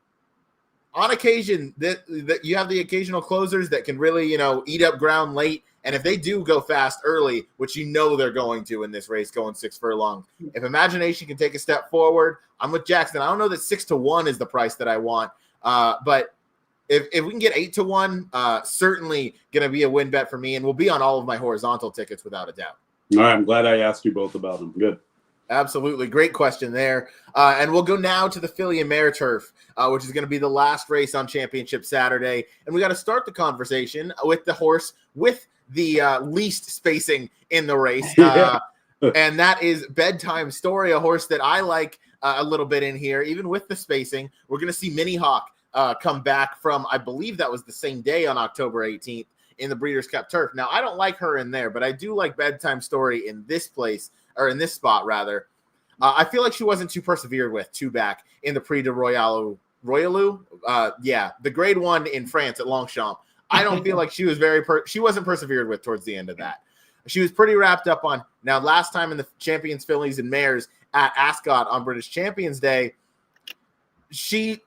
on occasion, that you have the occasional closers that can really, eat up ground late. And if they do go fast early, which they're going to in this race, going 6 furlongs, if imagination can take a step forward, I'm with Jackson. I don't know that 6-1 is the price that I want, but if we can get 8-1, certainly going to be a win bet for me, and will be on all of my horizontal tickets without a doubt. All right, I'm glad I asked you both about them. Good. Absolutely. Great question there. And we'll go now to the Filly and Mare Turf, which is going to be the last race on Championship Saturday. And we got to start the conversation with the horse with the least spacing in the race. And that is Bedtime Story, a horse that I like a little bit in here, even with the spacing. We're going to see Mini Hawk come back from, I believe that was the same day on October 18th in the Breeders' Cup Turf. Now, I don't like her in there, but I do like Bedtime Story in this place, or in this spot, rather. I feel like she wasn't too persevered with, too back in the Prix de Royalou. The grade 1 in France at Longchamp. I don't feel like she was she wasn't persevered with towards the end of that. She was pretty wrapped up on, now last time in the Champions, Fillies, and Mares at Ascot on British Champions Day, she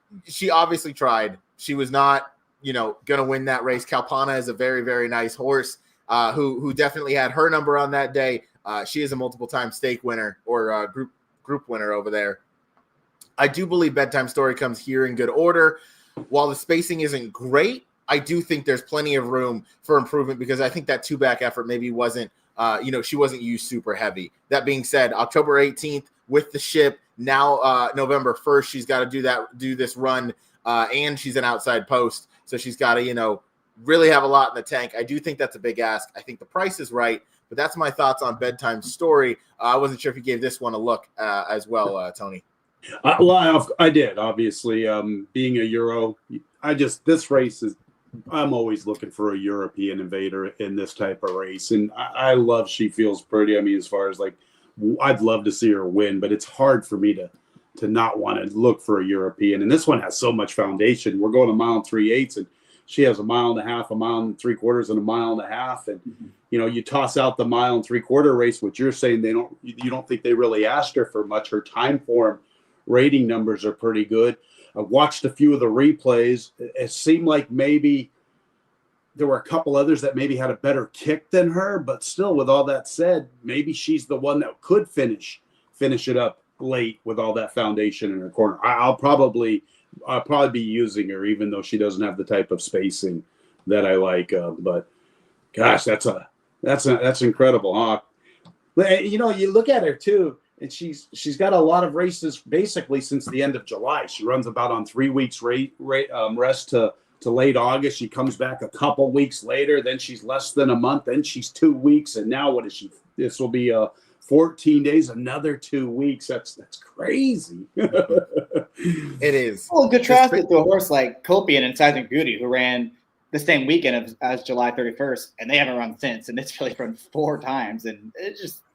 obviously tried. She was not, going to win that race. Kalpana is a very, very nice horse who definitely had her number on that day. She is a multiple-time stake winner or group winner over there. I do believe Bedtime Story comes here in good order. While the spacing isn't great, I do think there's plenty of room for improvement, because I think that 2-back effort maybe wasn't, she wasn't used super heavy. That being said, October 18th with the ship, now November 1st, she's got to do this run, and she's an outside post, so she's got to, really have a lot in the tank. I do think that's a big ask. I think the price is right, but that's my thoughts on Bedtime Story. I wasn't sure if you gave this one a look as well, Tony. I did, obviously. Being a Euro, this race is, I'm always looking for a European invader in this type of race. And I love She Feels Pretty. I mean, as far as like, I'd love to see her win, but it's hard for me to not want to look for a European. And this one has so much foundation. We're going 1 3/8, and she has 1.5 miles, 1 3/4, and 1.5 miles. And, you toss out the 1 3/4 race, which you're saying you don't think they really asked her for much. Her time form rating numbers are pretty good. I watched a few of the replays. It seemed like maybe there were a couple others that maybe had a better kick than her, but still, with all that said, maybe she's the one that could finish it up late with all that foundation in her corner. I'll probably be using her, even though she doesn't have the type of spacing that I like. But gosh, that's incredible, huh? You look at her too, and she's got a lot of races basically since the end of July. She runs about on 3 weeks rest to late August. She comes back a couple weeks later, then she's less than a month, then she's 2 weeks, and now what is she? This will be 14 days, another 2 weeks. That's crazy. It is. Well, contrast it to a horse like Copian and Seismic Beauty, who ran the same weekend as July 31st, and they haven't run since, and it's really run 4 times, and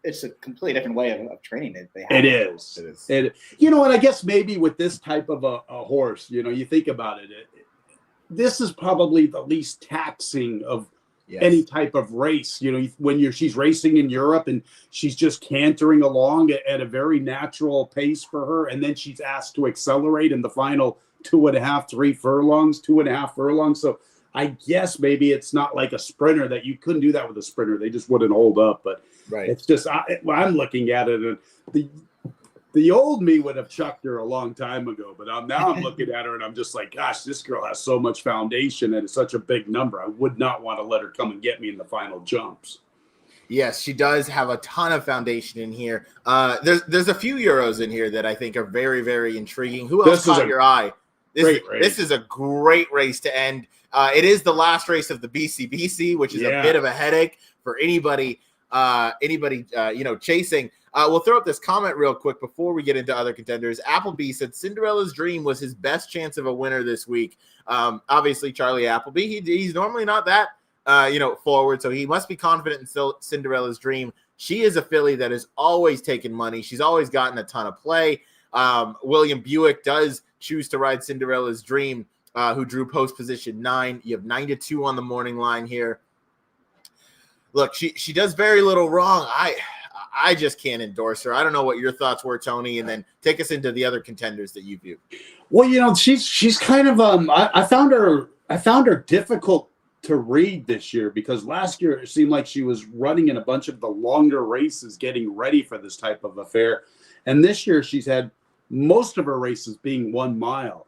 it's a completely different way of training that they have. It is. And I guess maybe with this type of a horse, you think about it, this is probably the least taxing of any type of race. When she's racing in Europe and she's just cantering along at a very natural pace for her, and then she's asked to accelerate in the final 2.5 furlongs. So I guess maybe it's not like a sprinter, that you couldn't do that with a sprinter. They just wouldn't hold up. But it's just, I'm looking at it, and the old me would have chucked her a long time ago, but now I'm looking at her and I'm just like, gosh, this girl has so much foundation and it's such a big number. I would not want to let her come and get me in the final jumps. Yes, she does have a ton of foundation in here. There's a few Euros in here that I think are very, very intriguing. Who else caught your eye? This is a great race to end. It is the last race of the BCBC, which is a bit of a headache for anybody chasing. We'll throw up this comment real quick before we get into other contenders. Appleby said Cinderella's Dream was his best chance of a winner this week. Obviously, Charlie Appleby, he's normally not that forward, so he must be confident in Cinderella's Dream. She is a filly that has always taken money. She's always gotten a ton of play. William Buick does choose to ride Cinderella's Dream, who drew post position 9. You have 9-2 on the morning line here. Look, she does very little wrong. I just can't endorse her. I don't know what your thoughts were, Tony, and then take us into the other contenders that you view. Well, she's kind of I found her difficult to read this year, because last year it seemed like she was running in a bunch of the longer races getting ready for this type of affair. And this year she's had most of her races being 1 mile.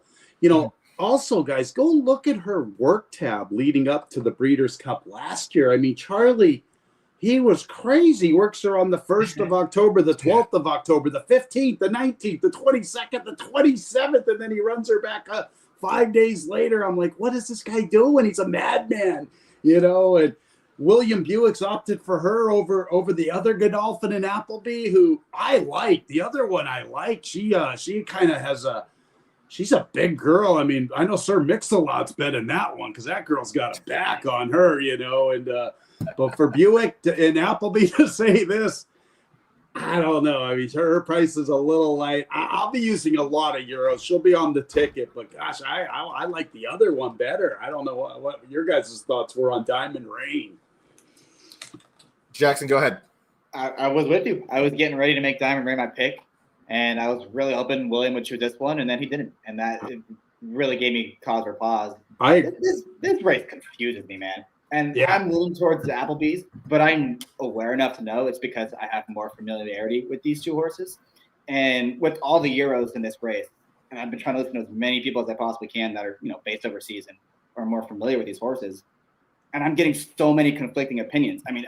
Also, guys, go look at her work tab leading up to the Breeders' Cup last year. I mean, Charlie, he was crazy. He works her on the 1st of October, the 12th of October, the 15th, the 19th, the 22nd, the 27th, and then he runs her back 5 days later. I'm like, what is this guy doing? He's a madman, and William Buick's opted for her over the other Godolphin and Appleby, who I like. The other one I like. She kind of she's a big girl. I mean, I know Sir Mix-a-Lot's betting that one because that girl's got a back on her, but for Buick and Appleby to say this, I don't know. I mean, her price is a little light. I'll be using a lot of Euros. She'll be on the ticket, but gosh, I like the other one better. I don't know what your guys' thoughts were on Diamond Rain. Jackson, go ahead. I was with you. I was getting ready to make Diamond Rain my pick, and I was really hoping William would choose this one, and then he didn't, and that really gave me cause for pause. This race confuses me, man. And I'm leaning towards the Applebee's, but I'm aware enough to know it's because I have more familiarity with these two horses. And with all the Euros in this race, and I've been trying to listen to as many people as I possibly can that are, based overseas and are more familiar with these horses. And I'm getting so many conflicting opinions. I mean,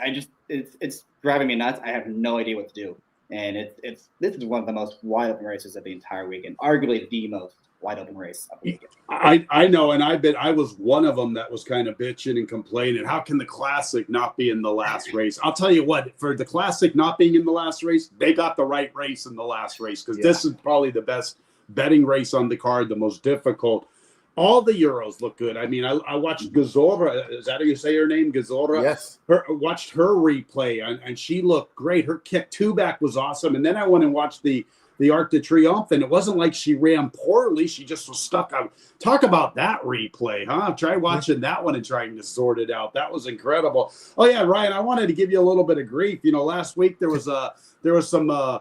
it's driving me nuts. I have no idea what to do. And this is one of the most wide open races of the entire weekend, arguably the most wide open race of the weekend. I know, and I was one of them that was kind of bitching and complaining. How can the Classic not be in the last race? I'll tell you what, for the Classic not being in the last race, they got the right race in the last race, because this is probably the best betting race on the card, the most difficult. All the Euros look good. I mean, I watched Gazora. Is that how you say her name? Gazora? Yes. Watched her replay, and she looked great. Her kick two-back was awesome. And then I went and watched the Arc de Triomphe, and it wasn't like she ran poorly. She just was stuck on. Talk about that replay, huh? Try watching that one and trying to sort it out. That was incredible. Oh, yeah, Ryan, I wanted to give you a little bit of grief. Last week there was some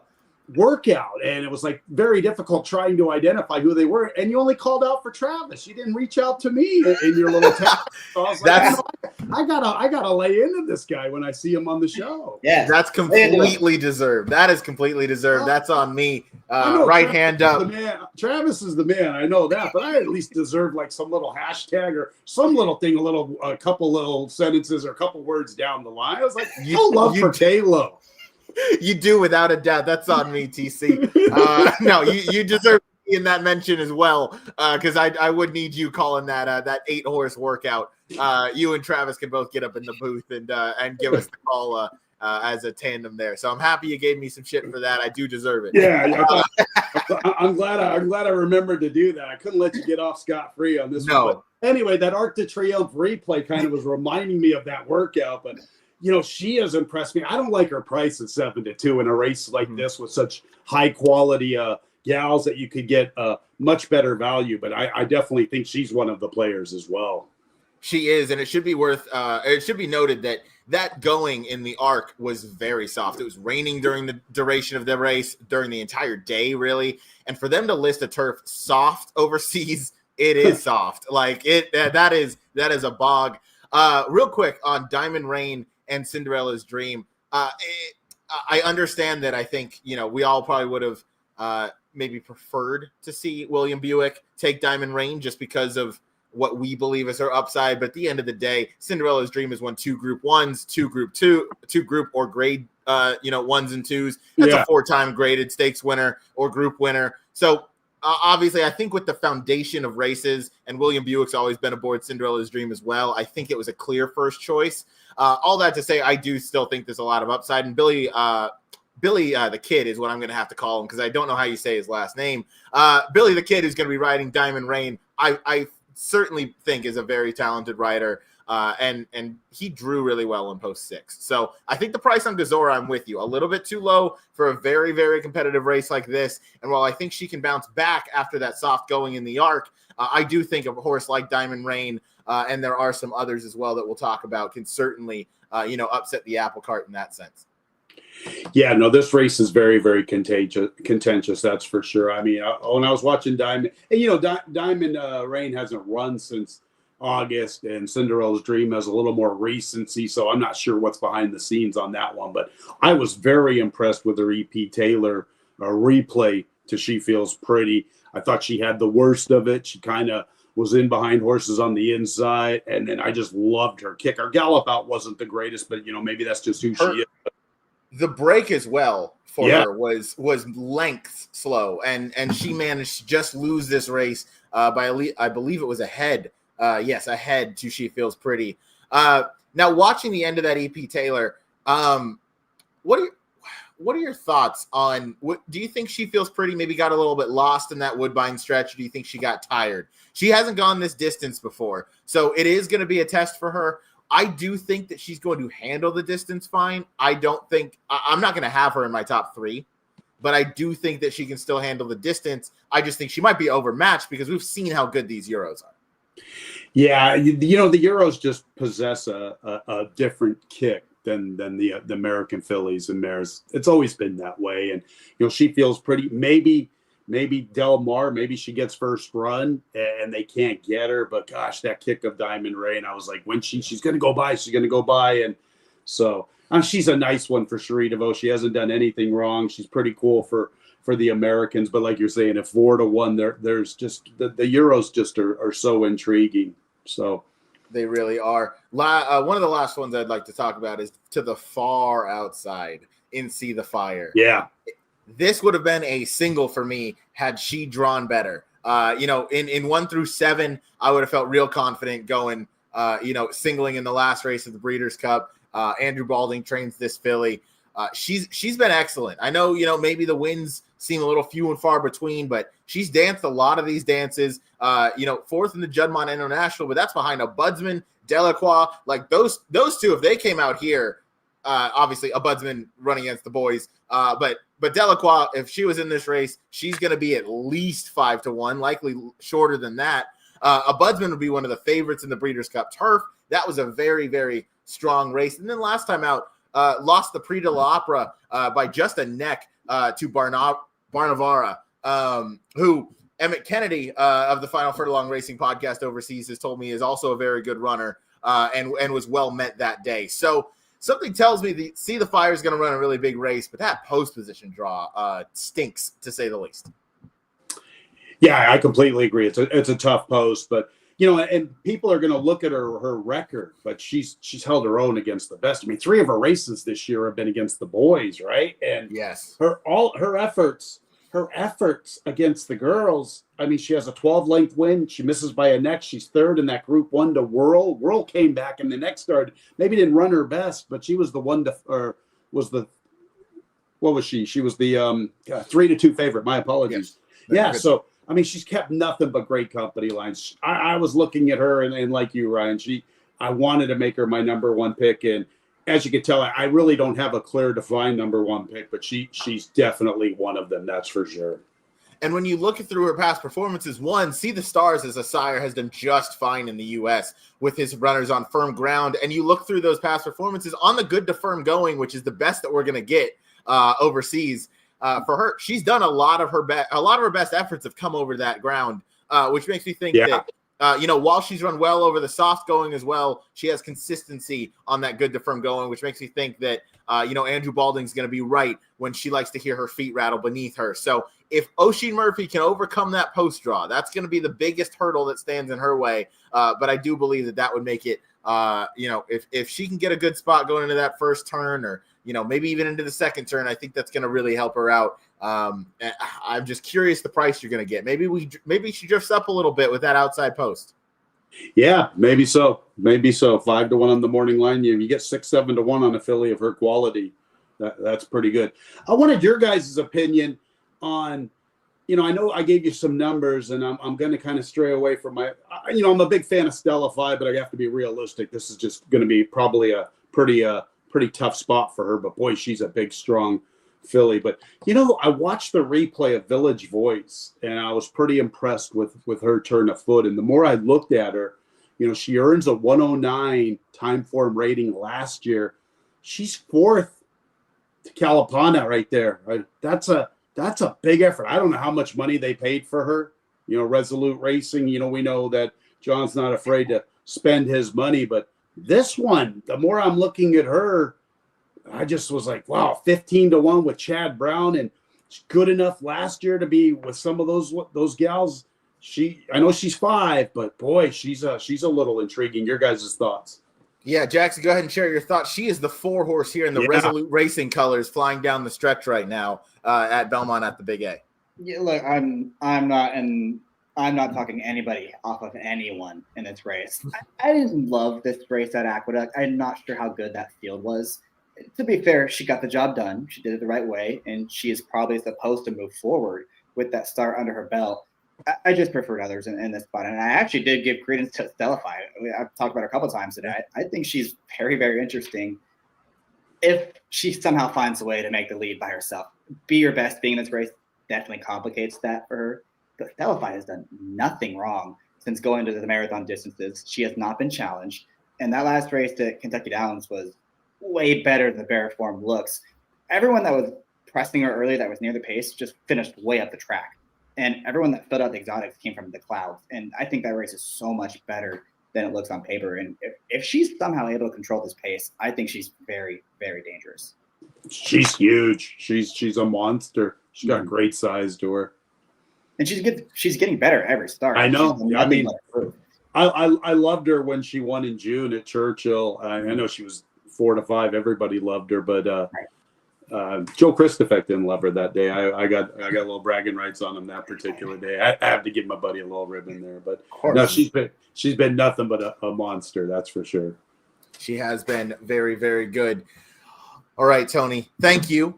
workout, and it was like very difficult trying to identify who they were, and you only called out for Travis. You didn't reach out to me in your little text. So I was like, I gotta lay into this guy when I see him on the show. Yeah, that's completely deserved. That is completely deserved. That's on me. Right hand up. Travis is the man. I know that, but I at least deserve like some little hashtag or some little thing, a couple little sentences or a couple words down the line. I was like, love for Calo. You do, without a doubt. That's on me, TC. No, you deserve to be in that mention as well, because I would need you calling that 8-horse workout. You and Travis can both get up in the booth and give us the call as a tandem there. So I'm happy you gave me some shit for that. I do deserve it. Yeah, I'm glad I remembered to do that. I couldn't let you get off scot-free on this one. But anyway, that Arc de Triomphe replay kind of was reminding me of that workout, but she has impressed me. I don't like her price at 7-2 in a race like this with such high quality gals that you could get much better value. But I definitely think she's one of the players as well. She is, and it should be noted that going in the Arc was very soft. It was raining during the duration of the race, during the entire day, really. And for them to list a turf soft overseas, it is soft. Like that is a bog. Real quick on Diamond Rain and Cinderella's Dream. I understand that. I think, we all probably would have maybe preferred to see William Buick take Diamond Rain just because of what we believe is her upside. But at the end of the day, Cinderella's Dream has won 2 Group 1s, 2 Group 2, 2 Group or grade, 1s and 2s. That's a 4-time graded stakes winner or group winner. So obviously, I think with the foundation of races, and William Buick's always been aboard Cinderella's Dream as well, I think it was a clear first choice. All that to say, I do still think there's a lot of upside. And Billy, the Kid is what I'm going to have to call him because I don't know how you say his last name. Billy the Kid, who's going to be riding Diamond Rain, I certainly think is a very talented rider. And he drew really well in post 6. So I think the price on Gazora, I'm with you, a little bit too low for a very, very competitive race like this. And while I think she can bounce back after that soft going in the arc, I do think a horse like Diamond Rain, and there are some others as well that we'll talk about, can certainly, upset the apple cart in that sense. Yeah, no, this race is very, very contentious. That's for sure. I mean, when I was watching Diamond, and Diamond Rain hasn't run since August, and Cinderella's Dream has a little more recency, so I'm not sure what's behind the scenes on that one. But I was very impressed with her EP Taylor replay to She Feels Pretty. I thought she had the worst of it. She kind of was in behind horses on the inside, and then I just loved her kick. Her Gallop Out wasn't the greatest, but maybe that's just who she is. The break as well for her was length slow, and she managed to just lose this race by, I believe it was ahead. Ahead to She Feels Pretty. Now watching the end of that EP Taylor, what are your thoughts on do you think She Feels Pretty maybe got a little bit lost in that Woodbine stretch? Or do you think she got tired? She hasn't gone this distance before, so it is going to be a test for her. I do think that she's going to handle the distance fine. I'm not going to have her in my top 3, but I do think that she can still handle the distance. I just think she might be overmatched because we've seen how good these Euros are. Yeah, the Euros just possess a different kick than the American fillies and mares. It's always been that way, and She Feels Pretty. Maybe Del Mar, maybe she gets first run and they can't get her. But gosh, that kick of Diamond Rain, I was like, when she's going to go by, she's going to go by. And so she's a nice one for Cherie DeVos. She hasn't done anything wrong. She's pretty cool for the Americans. But like you're saying, if 4-1, there's just the Euros just are so intriguing. So they really are. One of the last ones I'd like to talk about is to the far outside in See the Fire. Yeah. This would have been a single for me had she drawn better. In 1 through 7, I would have felt real confident going, singling in the last race of the Breeders' Cup. Andrew Balding trains this filly. She's been excellent. I know, maybe the wins seem a little few and far between, but she's danced a lot of these dances. 4th in the Juddmonte International, but that's behind a Budsman, Delacroix. Like those two, if they came out here, obviously a Budsman running against the boys, but Delacroix, if she was in this race, she's going to be at least 5-1, likely shorter than that. A Budsman would be one of the favorites in the Breeders' Cup Turf. That was a very, very strong race. And then last time out, lost the Prix de l'Opera by just a neck to Barnavara, who Emmett Kennedy of the Final Furlong Racing podcast overseas has told me is also a very good runner and was well met that day. So something tells me See the Fire is going to run a really big race, but that post position draw stinks, to say the least. Yeah, I completely agree. It's a tough post, but and people are going to look at her record, but she's held her own against the best. I mean, 3 of her races this year have been against the boys, right? And yes, her efforts against the girls. I mean, she has a 12-length win. She misses by a neck. She's 3rd in that Group 1 to Whirl. Whirl came back in the next start. Maybe didn't run her best, but she was the one what was she? She was the 3-2 favorite. My apologies. Yes. Yeah. So, I mean, she's kept nothing but great company lines. I was looking at her and like you, Ryan, I wanted to make her my number 1 pick. And as you can tell, I really don't have a clear defined number 1 pick, but she's definitely one of them. That's for sure. And when you look through her past performances, See the Stars as a sire has done just fine in the U.S. with his runners on firm ground. And you look through those past performances on the good to firm going, which is the best that we're going to get overseas. For her, she's done a lot of her best efforts have come over that ground, which makes me think that while she's run well over the soft going as well, she has consistency on that good to firm going, which makes me think that Andrew Balding's going to be right when she likes to hear her feet rattle beneath her. So if Oisin Murphy can overcome that post draw, that's going to be the biggest hurdle that stands in her way. But I do believe that would make it, if she can get a good spot going into that first turn, or, maybe even into the second turn, I think that's going to really help her out. I'm just curious the price you're going to get. Maybe she drifts up a little bit with that outside post. Yeah, maybe so. 5-1 on the morning line. You get 6-7-1 on a filly of her quality. That's pretty good. I wanted your guys' opinion on, I know I gave you some numbers, and I'm going to kind of stray away from I'm a big fan of Stella 5, but I have to be realistic. This is just going to be probably a pretty tough spot for her. But boy, she's a big, strong filly. But I watched the replay of Village Voice, and I was pretty impressed with her turn of foot. And the more I looked at her, she earns a 109 time form rating last year. She's fourth to Calipana right there. Right? That's a big effort. I don't know how much money they paid for her. Resolute Racing, we know that John's not afraid to spend his money, but this one, the more I'm looking at her, I just was like, wow, 15-1 with Chad Brown, and good enough last year to be with some of those gals. I know she's 5, but boy, she's a little intriguing. Your guys' thoughts? Yeah, Jackson, go ahead and share your thoughts. She is the 4 horse here in the Resolute Racing colors, flying down the stretch right now at Belmont at the Big A. Yeah, look, I'm not talking anybody off of anyone in this race. I didn't love this race at Aqueduct. I'm not sure how good that field was. To be fair, she got the job done. She did it the right way, and she is probably supposed to move forward with that start under her belt. I just preferred others in this spot, and I actually did give credence to Stellify. I've talked about her a couple of times today. I think she's very, very interesting. If she somehow finds a way to make the lead by herself, be your best being in this race definitely complicates that for her. But Stellify has done nothing wrong since going to the marathon distances. She has not been challenged, and that last race at Kentucky Downs was way better than the bare form looks. Everyone that was pressing her early that was near the pace just finished way up the track. And everyone that filled out the exotics came from the clouds. And I think that race is so much better than it looks on paper. And if she's somehow able to control this pace, I think she's very, very dangerous. She's huge. She's a monster. She's got great size to her. And she's getting better every start. I know. I mean, I loved her when she won in June at Churchill. I know she was 4-5. Everybody loved her, but Joe Christopher didn't love her that day. I got a little bragging rights on him that particular day. I have to give my buddy a little ribbon there, but no, she's been nothing but a monster. That's for sure. She has been very, very good. All right, Tony, thank you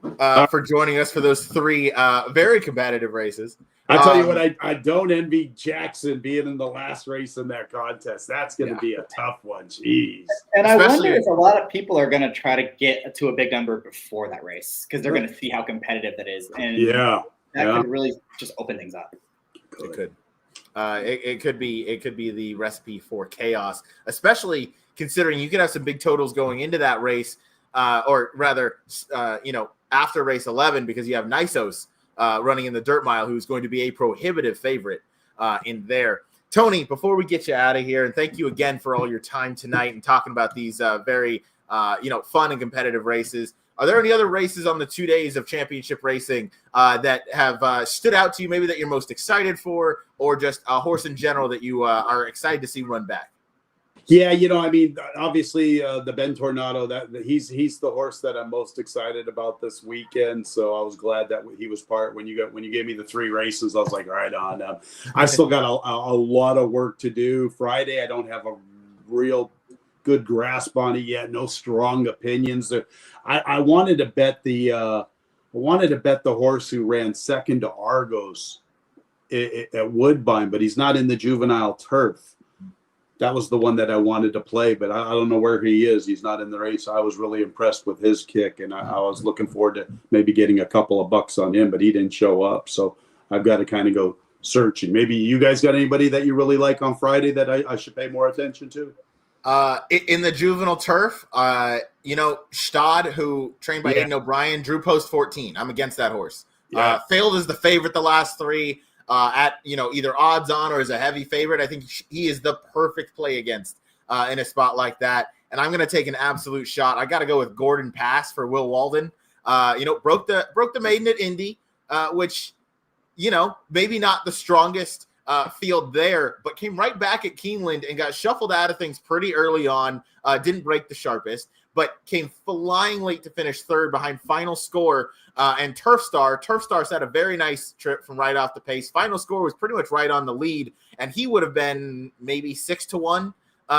for joining us for those 3 very competitive races. I tell you what, I don't envy Jackson being in the last race in that contest. That's going to be a tough one. Jeez. And I wonder if a lot of people are going to try to get to a big number before that race because they're going to see how competitive that is. And that could really just open things up. It could. It could be the recipe for chaos, especially considering you could have some big totals going into that race, or rather, after race 11, because you have Nisos running in the dirt mile, who's going to be a prohibitive favorite in there. Tony, before we get you out of here, and thank you again for all your time tonight and talking about these very fun and competitive races. Are there any other races on the 2 days of championship racing that have stood out to you, maybe that you're most excited for, or just a horse in general that you are excited to see run back? Yeah, I mean, obviously the Ben Tornado, that he's the horse that I'm most excited about this weekend. So I was glad that he was part when you gave me the 3 races. I was like, right on. I still got a lot of work to do. Friday, I don't have a real good grasp on it yet. No strong opinions. I wanted to bet the horse who ran second to Argos at Woodbine, but he's not in the juvenile turf. That was the one that I wanted to play, but I don't know where he is. He's not in the race. I was really impressed with his kick, and I was looking forward to maybe getting a couple of bucks on him, but he didn't show up. So I've got to kind of go searching. Maybe you guys got anybody that you really like on Friday that I should pay more attention to? In the juvenile turf, Stad, who trained by Aiden O'Brien, drew post 14. I'm against that horse. Failed as the favorite the last 3. At either odds on or as a heavy favorite. I think he is the perfect play against in a spot like that. And I'm going to take an absolute shot. I got to go with Gordon Pass for Will Walden. Broke the maiden at Indy, which maybe not the strongest field there, but came right back at Keeneland and got shuffled out of things pretty early on. Didn't break the sharpest, but came flying late to finish third behind Final Score and Turf Star. Turf Star's had a very nice trip from right off the pace. Final Score was pretty much right on the lead, and he would have been maybe 6-1,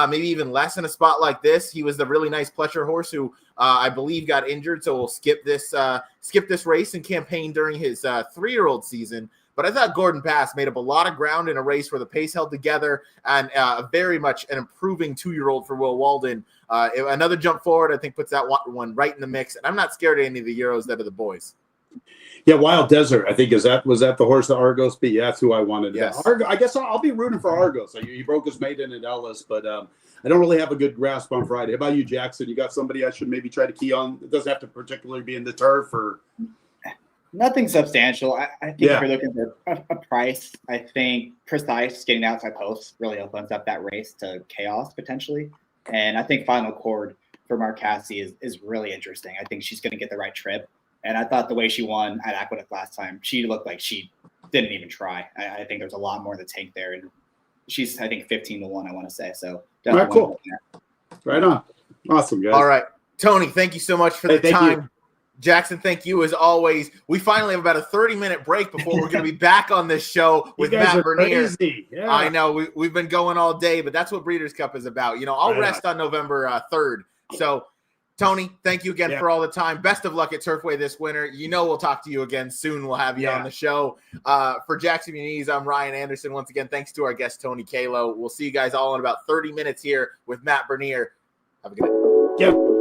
maybe even less in a spot like this. He was the really nice Pletcher horse who I believe got injured, so we'll skip this race and campaign during his 3-year-old season. But I thought Gordon Pass made up a lot of ground in a race where the pace held together, and very much an improving 2-year-old for Will Walden. Another jump forward, I think, puts that one right in the mix. And I'm not scared of any of the Euros that are the boys. Yeah, Wild Desert, I think, was that the horse that Argos beat? Yeah, that's who I wanted. Yes. I guess I'll be rooting for Argos. He broke his maiden at Ellis, but I don't really have a good grasp on Friday. How about you, Jackson? You got somebody I should maybe try to key on? It doesn't have to particularly be in the turf or... Nothing substantial. I think if you're looking for a price, I think Precise getting the outside post really opens up that race to chaos potentially. And I think Final Chord for Marcassi is really interesting. I think she's going to get the right trip. And I thought the way she won at Aqueduct last time, she looked like she didn't even try. I think there's a lot more in the tank there. And she's, I think, 15-1, I want to say. So definitely. All right, cool. Right on. Awesome, guys. All right. Tony, thank you so much for the time. You. Jackson, thank you as always. We finally have about a 30-minute break before we're going to be back on this show with Matt Bernier. Yeah. I know we've been going all day, but that's what Breeders' Cup is about. I'll rest on November 3rd. So, Tony, thank you again for all the time. Best of luck at Turfway this winter. We'll talk to you again soon. We'll have you on the show. For Jackson Muniz, I'm Ryan Anderson. Once again, thanks to our guest, Tony Calo. We'll see you guys all in about 30 minutes here with Matt Bernier. Have a good day. Yep.